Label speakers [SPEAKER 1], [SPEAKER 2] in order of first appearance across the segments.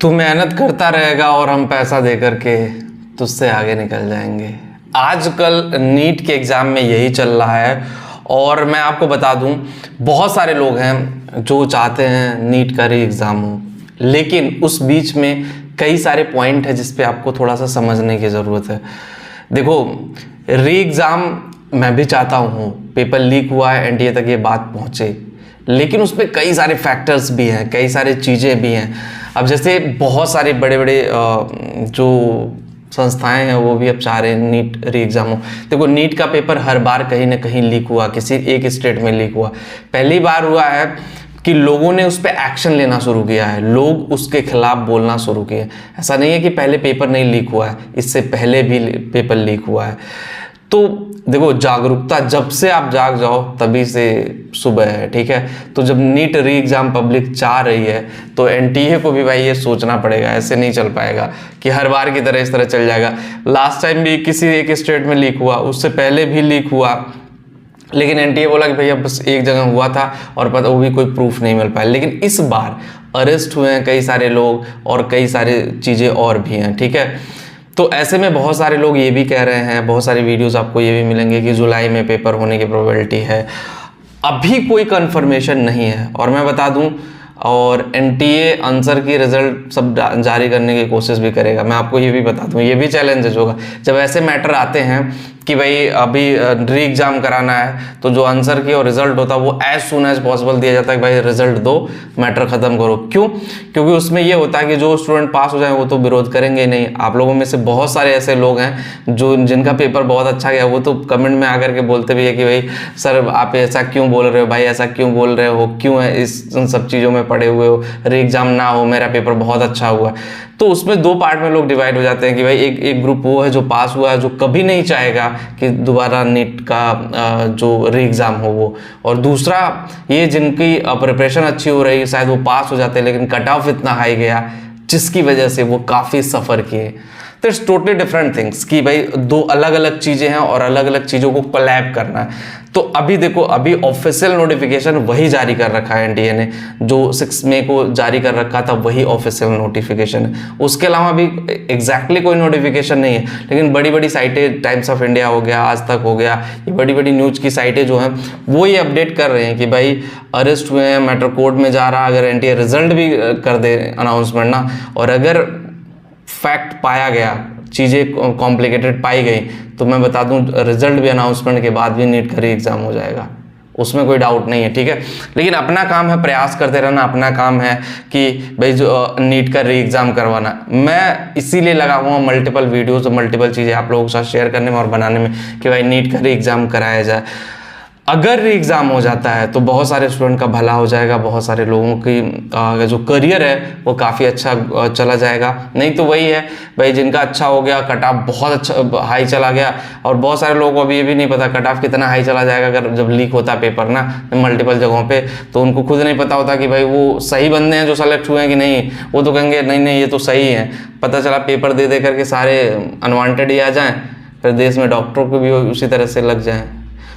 [SPEAKER 1] तू मेहनत करता रहेगा और हम पैसा दे करके तुझसे आगे निकल जाएंगे। आजकल नीट के एग्ज़ाम में यही चल रहा है और मैं आपको बता दूं, बहुत सारे लोग हैं जो चाहते हैं नीट का री एग्ज़ाम हो, लेकिन उस बीच में कई सारे पॉइंट है जिस पे आपको थोड़ा सा समझने की ज़रूरत है। देखो, री एग्ज़ाम मैं भी चाहता हूँ, पेपर लीक हुआ है, एनटीए तक ये बात पहुँचे, लेकिन उस पर कई सारे फैक्टर्स भी हैं, कई सारी चीज़ें भी हैं। अब जैसे बहुत सारे बड़े बड़े जो संस्थाएं हैं वो भी अब चाह रहे हैं नीट री एग्ज़ाम हो। देखो, नीट का पेपर हर बार कहीं ना कहीं लीक हुआ, किसी एक स्टेट में लीक हुआ। पहली बार हुआ है कि लोगों ने उस पर एक्शन लेना शुरू किया है, लोग उसके खिलाफ बोलना शुरू किए। ऐसा नहीं है कि पहले पेपर नहीं लीक हुआ है, इससे पहले भी पेपर लीक हुआ है। तो देखो, जागरूकता जब से आप जाग जाओ तभी से सुबह है, ठीक है। तो जब नीट री एग्ज़ाम पब्लिक चाह रही है तो एनटीए को भी भाई ये सोचना पड़ेगा, ऐसे नहीं चल पाएगा कि हर बार की तरह इस तरह चल जाएगा। लास्ट टाइम भी किसी एक स्टेट में लीक हुआ, उससे पहले भी लीक हुआ, लेकिन एनटीए बोला कि भैया बस एक जगह हुआ था और पता वो भी कोई प्रूफ नहीं मिल पाया। लेकिन इस बार अरेस्ट हुए हैं कई सारे लोग और कई सारी चीज़ें और भी हैं, ठीक है। तो ऐसे में बहुत सारे लोग ये भी कह रहे हैं, बहुत सारी वीडियोस आपको ये भी मिलेंगे कि जुलाई में पेपर होने की प्रोबेबिलिटी है। अभी कोई कंफर्मेशन नहीं है और मैं बता दूं, और एनटीए आंसर की रिजल्ट सब जारी करने की कोशिश भी करेगा। मैं आपको ये भी बता दूं, ये भी चैलेंजेस होगा जब ऐसे मैटर आते हैं कि भाई अभी री एग्ज़ाम कराना है, तो जो आंसर की और रिजल्ट होता है वो एज सुन एज पॉसिबल दिया जाता है कि भाई रिजल्ट दो, मैटर ख़त्म करो। क्यों? क्योंकि उसमें ये होता है कि जो स्टूडेंट पास हो जाए वो तो विरोध करेंगे नहीं। आप लोगों में से बहुत सारे ऐसे लोग हैं जो जिनका पेपर बहुत अच्छा गया, वो तो कमेंट में आकर के बोलते भी है कि भाई सर आप ऐसा क्यों बोल रहे हो, भाई ऐसा क्यों बोल रहे हो, क्यों है इस सब चीज़ों में पड़े हुए हो, री एग्ज़ाम ना हो, मेरा पेपर बहुत अच्छा हुआ। तो उसमें दो पार्ट में लोग डिवाइड हो जाते हैं कि भाई एक ग्रुप वो है जो पास हुआ है, जो कभी नहीं चाहेगा कि दोबारा नीट का जो री एग्ज़ाम हो वो, और दूसरा ये जिनकी प्रिपरेशन अच्छी हो रही है, शायद वो पास हो जाते हैं लेकिन कट ऑफ इतना हाई गया जिसकी वजह से वो काफ़ी सफ़र किए। तो इट्स टोटली डिफरेंट थिंग्स कि भाई दो अलग अलग चीज़ें हैं और अलग अलग चीज़ों को कोलैब करना है। तो अभी देखो, अभी ऑफिशियल नोटिफिकेशन वही जारी कर रखा है एनटीए ने, जो 6 मई को जारी कर रखा था वही ऑफिशियल नोटिफिकेशन है। उसके अलावा अभी एग्जैक्टली कोई नोटिफिकेशन नहीं है, लेकिन बड़ी बड़ी साइटें, टाइम्स ऑफ इंडिया हो गया, आज तक हो गया, ये बड़ी बड़ी न्यूज़ की साइटें जो हैं वो ये अपडेट कर रहे हैं कि भाई अरेस्ट हुए हैं, मैटर कोर्ट में जा रहा। अगर एनटीए रिजल्ट भी कर दे अनाउंसमेंट ना, और अगर फैक्ट पाया गया, चीज़ें कॉम्प्लिकेटेड पाई गई, तो मैं बता दूं रिजल्ट भी अनाउंसमेंट के बाद भी नीट का री एग्ज़ाम हो जाएगा, उसमें कोई डाउट नहीं है, ठीक है। लेकिन अपना काम है प्रयास करते रहना, अपना काम है कि भाई जो नीट का री एग्ज़ाम करवाना। मैं इसीलिए लगा हुआ मल्टीपल वीडियोज़ और मल्टीपल चीज़ें आप लोगों के साथ शेयर करने में और बनाने में कि भाई नीट का री एग्ज़ाम कराया जाए। अगर री एग्ज़ाम हो जाता है तो बहुत सारे स्टूडेंट का भला हो जाएगा, बहुत सारे लोगों की जो करियर है वो काफ़ी अच्छा चला जाएगा। नहीं तो वही है भाई, जिनका अच्छा हो गया, कट ऑफ बहुत अच्छा हाई चला गया, और बहुत सारे लोगों को अभी ये भी नहीं पता कट ऑफ कितना हाई चला जाएगा अगर जब लीक होता है पेपर ना मल्टीपल जगहों पर, तो उनको खुद नहीं पता होता कि भाई वो सही बंदे हैं जो सेलेक्ट हुए हैं कि नहीं। वो तो कहेंगे नहीं नहीं ये तो सही है, पता चला पेपर दे दे करके सारे अनवांटेड ही आ जाएँ, फिर देश में डॉक्टरों को भी उसी तरह से लग जाएँ।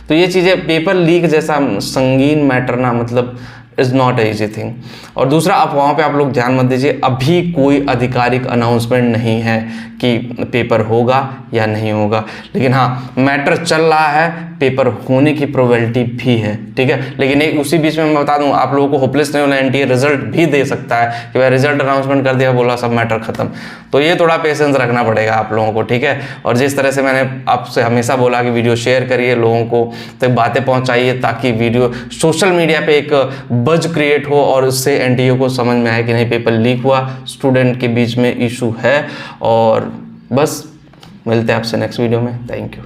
[SPEAKER 1] तो ये चीज़ें, पेपर लीक जैसा संगीन मैटर ना, मतलब is not a easy thing. और दूसरा, अफवाहों पे आप लोग ध्यान मत दीजिए, अभी कोई आधिकारिक अनाउंसमेंट नहीं है कि पेपर होगा या नहीं होगा, लेकिन हाँ मैटर चल रहा है, पेपर होने की प्रोबेबिलिटी भी है, ठीक है। लेकिन एक उसी बीच में मैं बता दूं, आप लोगों को होपलेस नहीं होना, एनटीए रिजल्ट भी दे सकता है कि भाई रिजल्ट अनाउंसमेंट कर दिया, बोला सब मैटर खत्म। तो ये थोड़ा पेशेंस रखना पड़ेगा आप लोगों को, ठीक है। और जिस तरह से मैंने आपसे हमेशा बोला कि वीडियो शेयर करिए, लोगों को तक बातें पहुँचाइए, ताकि वीडियो सोशल मीडिया पर एक बज क्रिएट हो और उससे एनटीए को समझ में आए कि नहीं पेपर लीक हुआ, स्टूडेंट के बीच में इशू है। और बस मिलते हैं आपसे नेक्स्ट वीडियो में। Thank you.